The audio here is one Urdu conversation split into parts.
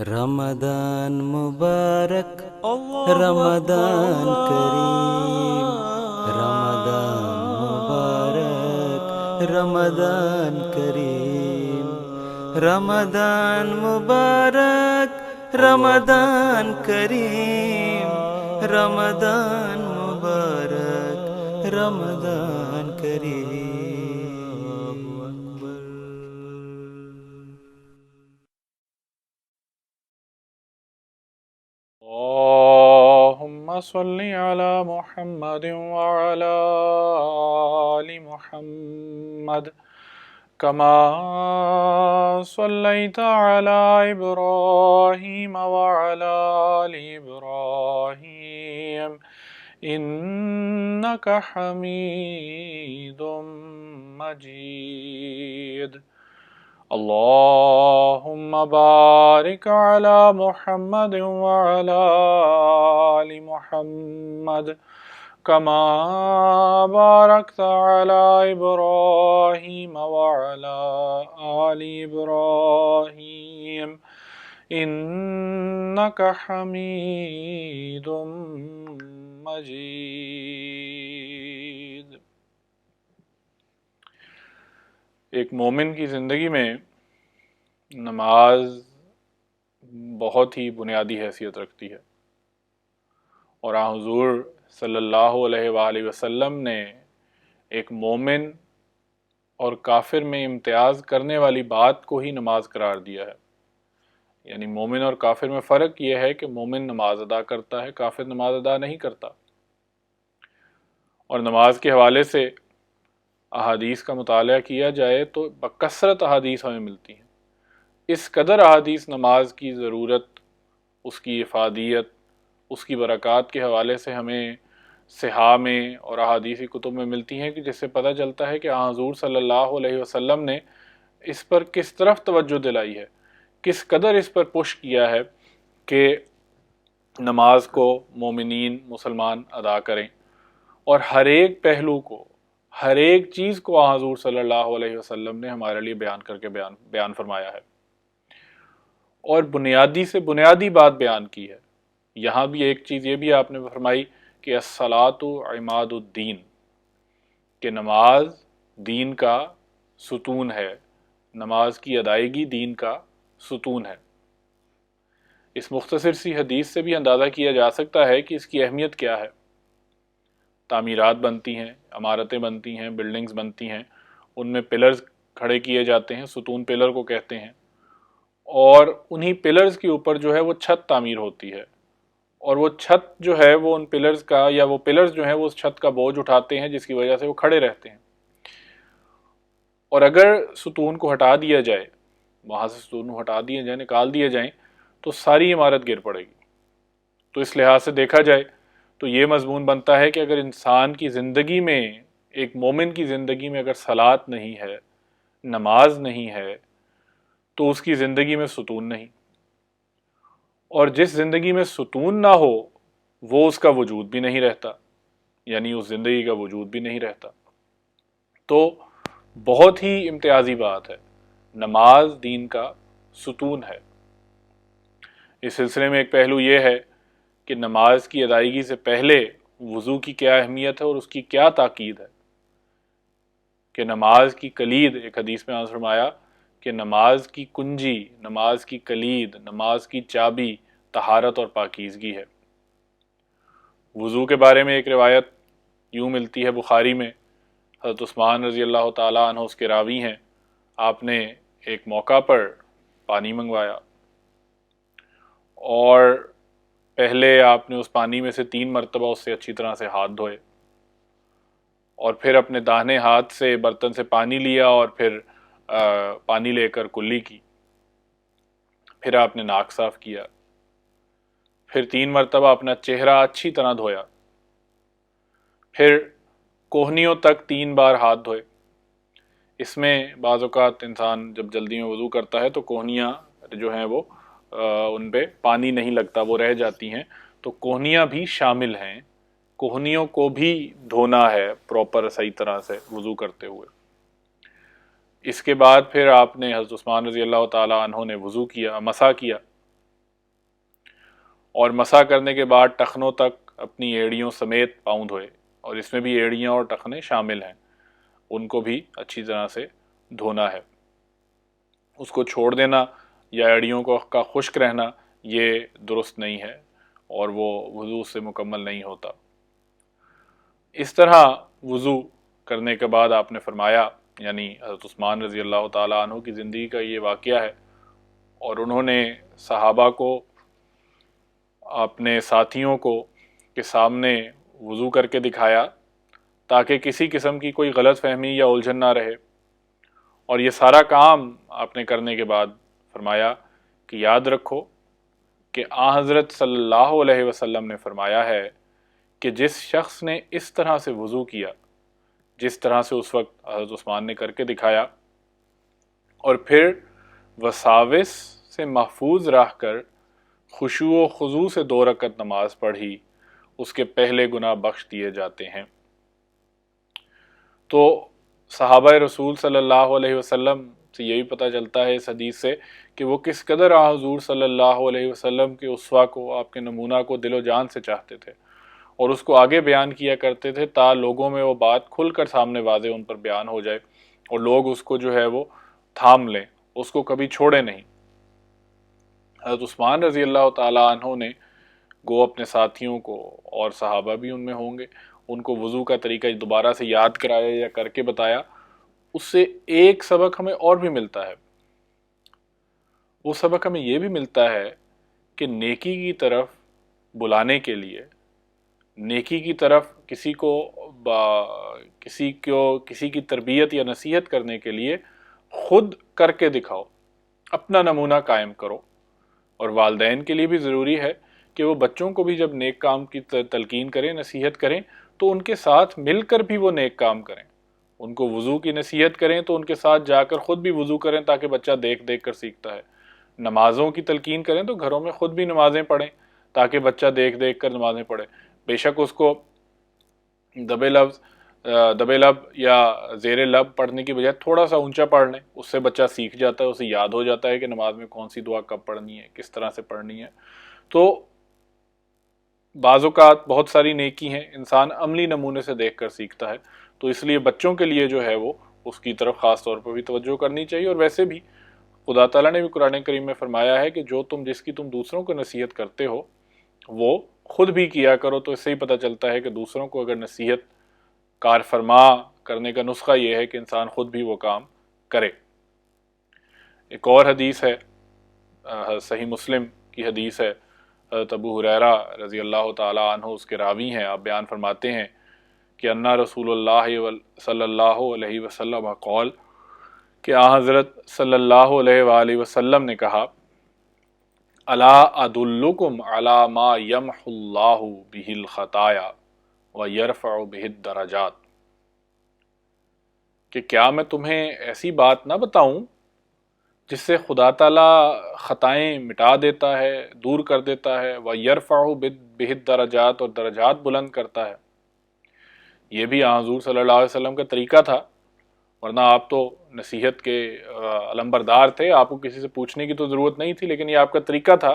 رمضان مبارک، اللہ رمضان اکبر کریم، رمضان مبارک، رمضان کریم، رمضان مبارک، رمضان کریم، رمضان مبارک، رمضان کریم۔ اللهم صل على محمد وعلى آل محمد كما صليت على إبراهيم وعلى آل إبراهيم إنك حميد مجيد. اللهم بارك على محمد وعلى آل محمد كما باركت على إبراهيم وعلى آل إبراهيم إنك حميد مجيد. ایک مومن کی زندگی میں نماز بہت ہی بنیادی حیثیت رکھتی ہے، اور حضور صلی اللہ علیہ وآلہ وسلم نے ایک مومن اور کافر میں امتیاز کرنے والی بات کو ہی نماز قرار دیا ہے. یعنی مومن اور کافر میں فرق یہ ہے کہ مومن نماز ادا کرتا ہے، کافر نماز ادا نہیں کرتا. اور نماز کے حوالے سے احادیث کا مطالعہ کیا جائے تو بکثرت احادیث ہمیں ملتی ہیں. اس قدر احادیث نماز کی ضرورت، اس کی افادیت، اس کی برکات کے حوالے سے ہمیں صحاح میں اور احادیثی کتب میں ملتی ہیں کہ جس سے پتہ چلتا ہے کہ حضور صلی اللہ علیہ وسلم نے اس پر کس طرف توجہ دلائی ہے، کس قدر اس پر پش کیا ہے کہ نماز کو مومنین مسلمان ادا کریں، اور ہر ایک پہلو کو، ہر ایک چیز کو حضور صلی اللہ علیہ وسلم نے ہمارے لیے بیان کر کے بیان فرمایا ہے، اور بنیادی سے بنیادی بات بیان کی ہے. یہاں بھی ایک چیز یہ بھی آپ نے فرمائی کہ الصلاۃ عماد الدین، کہ نماز دین کا ستون ہے، نماز کی ادائیگی دین کا ستون ہے. اس مختصر سی حدیث سے بھی اندازہ کیا جا سکتا ہے کہ اس کی اہمیت کیا ہے. تعمیرات بنتی ہیں، عمارتیں بنتی ہیں، بلڈنگز بنتی ہیں، ان میں پلرز کھڑے کیے جاتے ہیں، ستون پلر کو کہتے ہیں، اور انہی پلرز کے اوپر جو ہے وہ چھت تعمیر ہوتی ہے، اور وہ چھت جو ہے وہ ان پلرز کا، یا وہ پلرز جو ہیں وہ اس چھت کا بوجھ اٹھاتے ہیں جس کی وجہ سے وہ کھڑے رہتے ہیں. اور اگر ستون کو ہٹا دیا جائے، وہاں سے ستون کو ہٹا دیا جائے، نکال دیے جائیں، تو ساری عمارت گر پڑے گی. تو اس لحاظ سے دیکھا جائے تو یہ مضمون بنتا ہے کہ اگر انسان کی زندگی میں، ایک مومن کی زندگی میں اگر صلاۃ نہیں ہے، نماز نہیں ہے، تو اس کی زندگی میں ستون نہیں، اور جس زندگی میں ستون نہ ہو وہ اس کا وجود بھی نہیں رہتا، یعنی اس زندگی کا وجود بھی نہیں رہتا. تو بہت ہی امتیازی بات ہے، نماز دین کا ستون ہے. اس سلسلے میں ایک پہلو یہ ہے کہ نماز کی ادائیگی سے پہلے وضو کی کیا اہمیت ہے اور اس کی کیا تاکید ہے. کہ نماز کی کلید، ایک حدیث میں فرمایا کہ نماز کی کنجی، نماز کی کلید، نماز کی چابی طہارت اور پاکیزگی ہے. وضو کے بارے میں ایک روایت یوں ملتی ہے بخاری میں، حضرت عثمان رضی اللہ تعالیٰ عنہ اس کے راوی ہیں. آپ نے ایک موقع پر پانی منگوایا، اور پہلے آپ نے اس پانی میں سے 3 مرتبہ اس سے اچھی طرح سے ہاتھ دھوئے، اور پھر اپنے داہنے ہاتھ سے برتن سے پانی لیا، اور پھر پانی لے کر کلی کی. پھر آپ نے ناک صاف کیا، پھر 3 مرتبہ اپنا چہرہ اچھی طرح دھویا، پھر کوہنیوں تک 3 بار ہاتھ دھوئے. اس میں بعض اوقات انسان جب جلدی میں وضو کرتا ہے تو کوہنیاں جو ہیں وہ ان پہ پانی نہیں لگتا، وہ رہ جاتی ہیں، تو کوہنیاں بھی شامل ہیں، کوہنیوں کو بھی دھونا ہے پراپر صحیح طرح سے وضو کرتے ہوئے. اس کے بعد پھر آپ نے، حضرت عثمان رضی اللہ تعالیٰ عنہ نے وضو کیا، مسح کیا، اور مسح کرنے کے بعد ٹخنوں تک اپنی ایڑیوں سمیت پاؤں دھوئے، اور اس میں بھی ایڑیاں اور ٹخنے شامل ہیں، ان کو بھی اچھی طرح سے دھونا ہے۔ اس کو چھوڑ دینا یا ایڑیوں کا خشک رہنا یہ درست نہیں ہے، اور وہ وضو سے مکمل نہیں ہوتا۔ اس طرح وضو کرنے کے بعد آپ نے فرمایا، یعنی حضرت عثمان رضی اللہ تعالیٰ عنہ کی زندگی کا یہ واقعہ ہے، اور انہوں نے صحابہ کو، اپنے ساتھیوں کو کے سامنے وضو کر کے دکھایا تاکہ کسی قسم کی کوئی غلط فہمی یا الجھن نہ رہے۔ اور یہ سارا کام آپ نے کرنے کے بعد فرمایا کہ یاد رکھو کہ آن حضرت صلی اللہ علیہ وسلم نے فرمایا ہے کہ جس شخص نے اس طرح سے وضو کیا جس طرح سے اس وقت حضرت عثمان نے کر کے دکھایا، اور پھر وساوس سے محفوظ رہ کر خشوع و خضوع سے 2 رکعت نماز پڑھی، اس کے پہلے گناہ بخش دیے جاتے ہیں۔ تو صحابہ رسول صلی اللہ علیہ وسلم سے یہی پتہ چلتا ہے اس حدیث سے کہ وہ کس قدر حضور صلی اللہ علیہ وسلم کے اسوہ کو، آپ کے نمونہ کو دل و جان سے چاہتے تھے، اور اس کو آگے بیان کیا کرتے تھے تا لوگوں میں وہ بات کھل کر سامنے واضح ان پر بیان ہو جائے، اور لوگ اس کو جو ہے وہ تھام لیں، اس کو کبھی چھوڑے نہیں۔ حضرت عثمان رضی اللہ تعالیٰ عنہ نے گو اپنے ساتھیوں کو، اور صحابہ بھی ان میں ہوں گے، ان کو وضو کا طریقہ دوبارہ سے یاد کرایا یا کر کے بتایا۔ اس سے ایک سبق ہمیں اور بھی ملتا ہے، وہ سبق ہمیں یہ بھی ملتا ہے کہ نیکی کی طرف بلانے کے لیے، نیکی کی طرف کسی کی تربیت یا نصیحت کرنے کے لیے خود کر کے دکھاؤ، اپنا نمونہ قائم کرو۔ اور والدین کے لیے بھی ضروری ہے کہ وہ بچوں کو بھی جب نیک کام کی تلقین کریں، نصیحت کریں، تو ان کے ساتھ مل کر بھی وہ نیک کام کریں۔ ان کو وضو کی نصیحت کریں تو ان کے ساتھ جا کر خود بھی وضو کریں، تاکہ بچہ دیکھ دیکھ کر سیکھتا ہے۔ نمازوں کی تلقین کریں تو گھروں میں خود بھی نمازیں پڑھیں، تاکہ بچہ دیکھ دیکھ کر نمازیں پڑھے۔ بے شک اس کو دبے لب یا زیر لب پڑھنے کی بجائے تھوڑا سا اونچا پڑھ لیں، اس سے بچہ سیکھ جاتا ہے، اسے یاد ہو جاتا ہے کہ نماز میں کون سی دعا کب پڑھنی ہے، کس طرح سے پڑھنی ہے۔ تو بعض اوقات بہت ساری نیکی ہیں انسان عملی نمونے سے دیکھ کر سیکھتا ہے، تو اس لیے بچوں کے لیے جو ہے وہ اس کی طرف خاص طور پر بھی توجہ کرنی چاہیے۔ اور ویسے بھی خدا تعالیٰ نے بھی قرآن کریم میں فرمایا ہے کہ جس کی تم دوسروں کو نصیحت کرتے ہو وہ خود بھی کیا کرو۔ تو اس سے ہی پتہ چلتا ہے کہ دوسروں کو اگر نصیحت کار فرما کرنے کا نسخہ یہ ہے کہ انسان خود بھی وہ کام کرے۔ ایک اور حدیث ہے، صحیح مسلم کی حدیث ہے، حضرت ابو ہریرہ رضی اللہ تعالی عنہ اس کے راوی ہیں، آپ بیان فرماتے ہیں کہ انا رسول اللہ صلی اللہ علیہ وسلم قول، کہ حضرت صلی اللہ علیہ وآلہ وسلم نے کہا، الا ادلکم علی ما یمحو اللہ بہ الخطایا ویرفع بہ الدرجات، کہ کیا میں تمہیں ایسی بات نہ بتاؤں جس سے خدا تعالیٰ خطائیں مٹا دیتا ہے، دور کر دیتا ہے، ویرفع بہ الدرجات، اور درجات بلند کرتا ہے۔ یہ بھی حضور صلی اللہ علیہ وسلم کا طریقہ تھا، ورنہ آپ تو نصیحت کے علمبردار تھے، آپ کو کسی سے پوچھنے کی تو ضرورت نہیں تھی، لیکن یہ آپ کا طریقہ تھا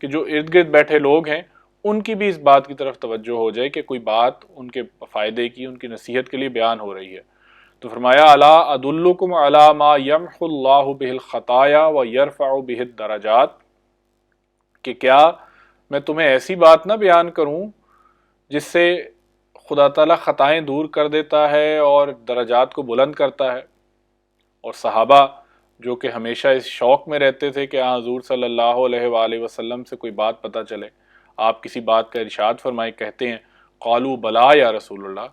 کہ جو ارد گرد بیٹھے لوگ ہیں ان کی بھی اس بات کی طرف توجہ ہو جائے کہ کوئی بات ان کے فائدے کی، ان کی نصیحت کے لیے بیان ہو رہی ہے۔ تو فرمایا الا ادلکم علی ما یمحو اللہ بہ الخطایا ویرفع بہ الدرجات، کہ کیا میں تمہیں ایسی بات نہ بیان کروں جس سے خدا تعالیٰ خطائیں دور کر دیتا ہے اور درجات کو بلند کرتا ہے۔ اور صحابہ جو کہ ہمیشہ اس شوق میں رہتے تھے کہ حضور صلی اللہ علیہ وآلہ وسلم سے کوئی بات پتہ چلے، آپ کسی بات کا ارشاد فرمائے، کہتے ہیں قالوا بلا یا رسول اللہ،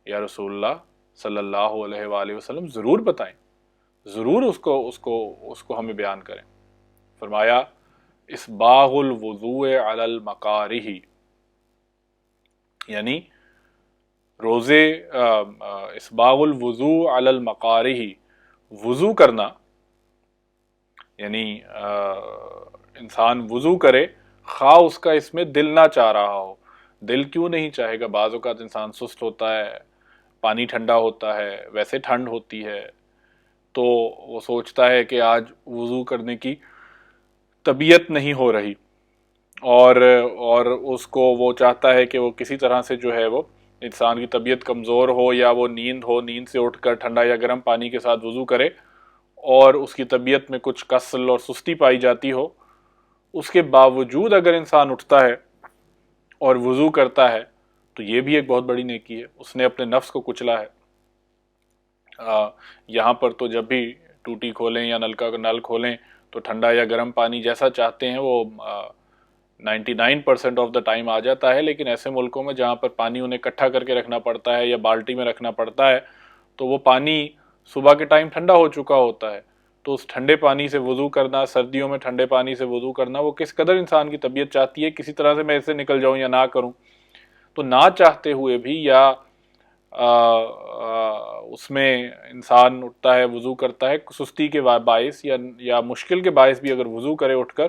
یا رسول اللہ صلی اللہ علیہ وآلہ وسلم ضرور بتائیں، ضرور اس کو ہمیں بیان کریں۔ فرمایا اسباغ الوضوء علی المکارہ، یعنی روزے اسباغ الوضوء علی المکارہ، وضو کرنا، یعنی انسان وضو کرے خواہ اس کا اس میں دل نہ چاہ رہا ہو۔ دل کیوں نہیں چاہے گا؟ بعض اوقات انسان سست ہوتا ہے، پانی ٹھنڈا ہوتا ہے، ویسے ٹھنڈ ہوتی ہے، تو وہ سوچتا ہے کہ آج وضو کرنے کی طبیعت نہیں ہو رہی، اور اس کو وہ چاہتا ہے کہ وہ کسی طرح سے جو ہے وہ انسان کی طبیعت کمزور ہو یا وہ نیند سے اٹھ کر ٹھنڈا یا گرم پانی کے ساتھ وضو کرے اور اس کی طبیعت میں کچھ کسل اور سستی پائی جاتی ہو، اس کے باوجود اگر انسان اٹھتا ہے اور وضو کرتا ہے تو یہ بھی ایک بہت بڑی نیکی ہے، اس نے اپنے نفس کو کچلا ہے۔ یہاں پر تو جب بھی ٹوٹی کھولیں یا نل کھولیں تو ٹھنڈا یا گرم پانی جیسا چاہتے ہیں وہ 99% آف دا ٹائم آ جاتا ہے، لیکن ایسے ملکوں میں جہاں پر پانی انہیں اکٹھا کر کے رکھنا پڑتا ہے یا بالٹی میں رکھنا پڑتا ہے تو وہ پانی صبح کے ٹائم ٹھنڈا ہو چکا ہوتا ہے، تو اس ٹھنڈے پانی سے وضو کرنا، سردیوں میں ٹھنڈے پانی سے وضو کرنا، وہ کس قدر انسان کی طبیعت چاہتی ہے کسی طرح سے میں اس سے نکل جاؤں یا نہ کروں، تو نہ چاہتے ہوئے بھی یا اس میں انسان اٹھتا ہے وضو کرتا ہے سستی کے باعث یا مشکل کے باعث بھی اگر وضو کرے اٹھ کر،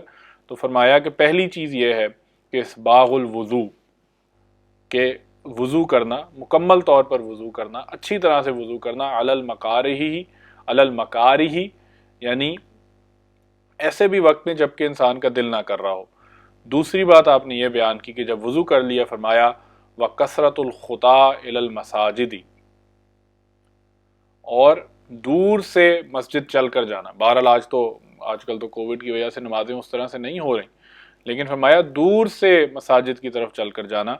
تو فرمایا کہ پہلی چیز یہ ہے کہ اسباغ الوضو، کہ وضو کرنا، مکمل طور پر وضو کرنا، اچھی طرح سے وضو کرنا، علی المکارہ، یعنی ایسے بھی وقت میں جب کہ انسان کا دل نہ کر رہا ہو۔ دوسری بات آپ نے یہ بیان کی کہ جب وضو کر لیا فرمایا وَكَثْرَةُ الْخُطَىٰ إِلَى الْمَسَاجِدِ، اور دور سے مسجد چل کر جانا۔ بہرحال آج کل تو کووڈ کی وجہ سے نمازیں اس طرح سے نہیں ہو رہی، لیکن فرمایا دور سے مساجد کی طرف چل کر جانا،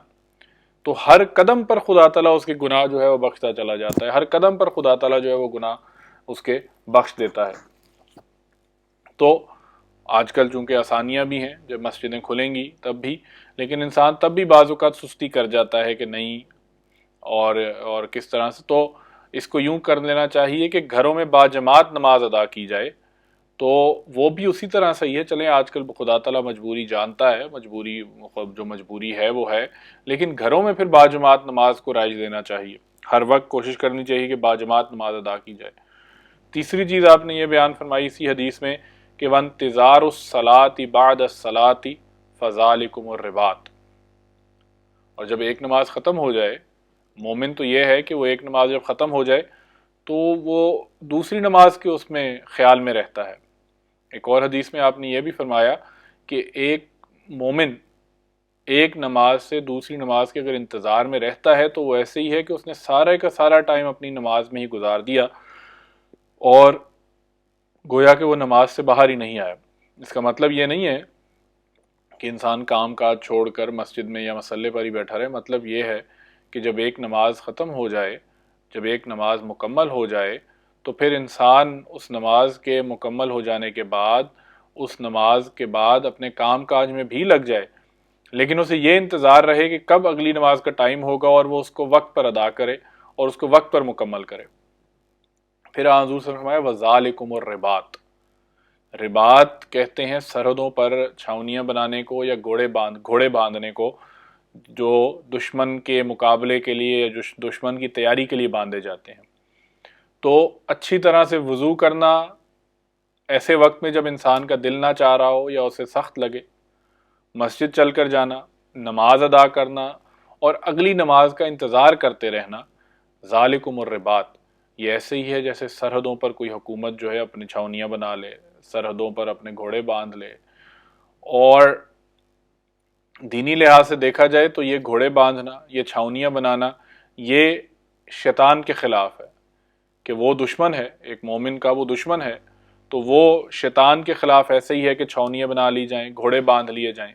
تو ہر قدم پر خدا تعالیٰ اس کے گناہ جو ہے وہ بخشتا چلا جاتا ہے، ہر قدم پر خدا تعالیٰ جو ہے وہ گناہ اس کے بخش دیتا ہے۔ تو آج کل چونکہ آسانیاں بھی ہیں، جب مسجدیں کھلیں گی تب بھی، لیکن انسان تب بھی بعض اوقات سستی کر جاتا ہے کہ نہیں، اور کس طرح سے، تو اس کو یوں کر لینا چاہیے کہ گھروں میں باجماعت نماز ادا کی جائے، تو وہ بھی اسی طرح صحیح ہے۔ چلیں آج کل خدا تعالیٰ مجبوری جانتا ہے، جو مجبوری ہے وہ ہے، لیکن گھروں میں پھر باجماعت نماز کو رائج دینا چاہیے، ہر وقت کوشش کرنی چاہیے کہ باجماعت نماز ادا کی جائے۔ تیسری چیز آپ نے یہ بیان فرمائی اسی حدیث میں کہ وانتظار الصلاۃ بعد الصلاۃ فذالکم الرباط، اور جب ایک نماز ختم ہو جائے، مومن تو یہ ہے کہ وہ ایک نماز جب ختم ہو جائے تو وہ دوسری نماز کے اس میں خیال میں رہتا ہے۔ ایک اور حدیث میں آپ نے یہ بھی فرمایا کہ ایک مومن ایک نماز سے دوسری نماز کے اگر انتظار میں رہتا ہے تو وہ ایسے ہی ہے کہ اس نے سارے کا سارا ٹائم اپنی نماز میں ہی گزار دیا اور گویا کہ وہ نماز سے باہر ہی نہیں آیا۔ اس کا مطلب یہ نہیں ہے کہ انسان کام کاج چھوڑ کر مسجد میں یا مصلے پر ہی بیٹھا رہے، مطلب یہ ہے کہ جب ایک نماز ختم ہو جائے، جب ایک نماز مکمل ہو جائے، تو پھر انسان اس نماز کے مکمل ہو جانے کے بعد، اس نماز کے بعد اپنے کام کاج میں بھی لگ جائے، لیکن اسے یہ انتظار رہے کہ کب اگلی نماز کا ٹائم ہوگا اور وہ اس کو وقت پر ادا کرے اور اس کو وقت پر مکمل کرے۔ پھر حضور صلی اللہ علیہ وسلم نے فرمایا وَذَالِكُمُ الرِّبَاطُ، رباط کہتے ہیں سرحدوں پر چھاونیاں بنانے کو یا گھوڑے باندھنے کو، جو دشمن کے مقابلے کے لیے یا دشمن کی تیاری کے لیے باندھے جاتے ہیں۔ تو اچھی طرح سے وضو کرنا ایسے وقت میں جب انسان کا دل نہ چاہ رہا ہو یا اسے سخت لگے، مسجد چل کر جانا، نماز ادا کرنا اور اگلی نماز کا انتظار کرتے رہنا، ذالکم الرباط، یہ ایسے ہی ہے جیسے سرحدوں پر کوئی حکومت جو ہے اپنی چھاونیاں بنا لے، سرحدوں پر اپنے گھوڑے باندھ لے، اور دینی لحاظ سے دیکھا جائے تو یہ گھوڑے باندھنا، یہ چھاونیاں بنانا، یہ شیطان کے خلاف ہے، کہ وہ دشمن ہے، ایک مومن کا وہ دشمن ہے، تو وہ شیطان کے خلاف ایسے ہی ہے کہ چھاونیاں بنا لی جائیں، گھوڑے باندھ لیے جائیں۔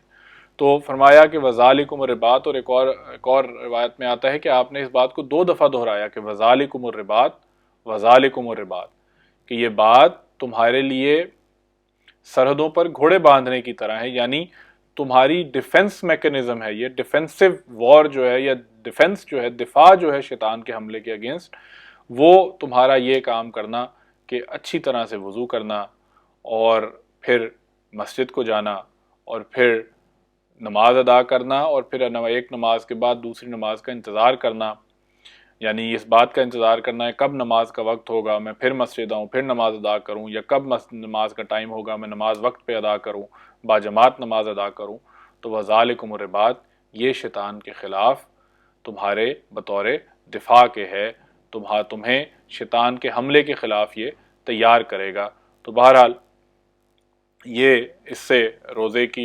تو فرمایا کہ وَذَالِكُمُ الرِّبَاطُ، اور ایک اور روایت میں آتا ہے کہ آپ نے اس بات کو 2 دفعہ دہرایا کہ وَذَالِكُمُ الرِّبَاطُ وَذَالِكُمُ الرِّبَاطُ، کہ یہ بات تمہارے لیے سرحدوں پر گھوڑے باندھنے کی طرح ہے، یعنی تمہاری ڈیفنس میکنزم ہے، یہ ڈیفنسو وار جو ہے، یا ڈیفنس جو ہے، دفاع جو ہے شیطان کے حملے کے اگینسٹ، وہ تمہارا یہ کام کرنا کہ اچھی طرح سے وضو کرنا اور پھر مسجد کو جانا اور پھر نماز ادا کرنا اور پھر ایک نماز کے بعد دوسری نماز کا انتظار کرنا، یعنی اس بات کا انتظار کرنا ہے کب نماز کا وقت ہوگا میں پھر مسجد آؤں، پھر نماز ادا کروں، یا کب نماز کا ٹائم ہوگا میں نماز وقت پہ ادا کروں، باجماعت نماز ادا کروں۔ تو وَذَالِكُمُ الرِّبَاطُ، یہ شیطان کے خلاف تمہارے بطور دفاع کے ہے، تمہیں شیطان کے حملے کے خلاف یہ تیار کرے گا۔ تو بہرحال یہ اس سے روزے کی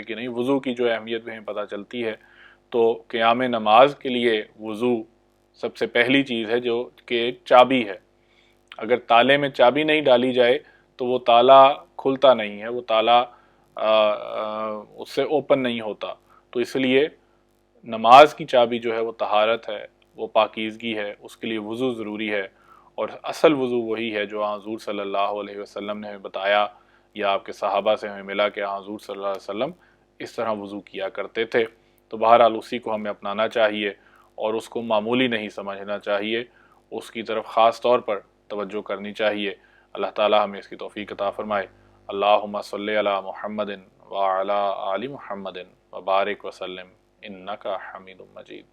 نہیں وضو کی جو اہمیت بھی ہمیں پتہ چلتی ہے۔ تو قیام نماز کے لیے وضو سب سے پہلی چیز ہے جو کہ ایک چابی ہے۔ اگر تالے میں چابی نہیں ڈالی جائے تو وہ تالا کھلتا نہیں ہے، وہ تالا اس سے اوپن نہیں ہوتا۔ تو اس لیے نماز کی چابی جو ہے وہ طہارت ہے، وہ پاکیزگی ہے، اس کے لیے وضو ضروری ہے، اور اصل وضو وہی ہے جو حضور صلی اللہ علیہ وسلم نے ہمیں بتایا، یا آپ کے صحابہ سے ہمیں ملا کہ حضور صلی اللہ علیہ وسلم اس طرح وضو کیا کرتے تھے۔ تو بہرحال اسی کو ہمیں اپنانا چاہیے اور اس کو معمولی نہیں سمجھنا چاہیے، اس کی طرف خاص طور پر توجہ کرنی چاہیے۔ اللہ تعالی ہمیں اس کی توفیق عطا فرمائے۔ اللہم صلی علی محمد وعلی آل محمد وبارک وسلم انک حمید مجید۔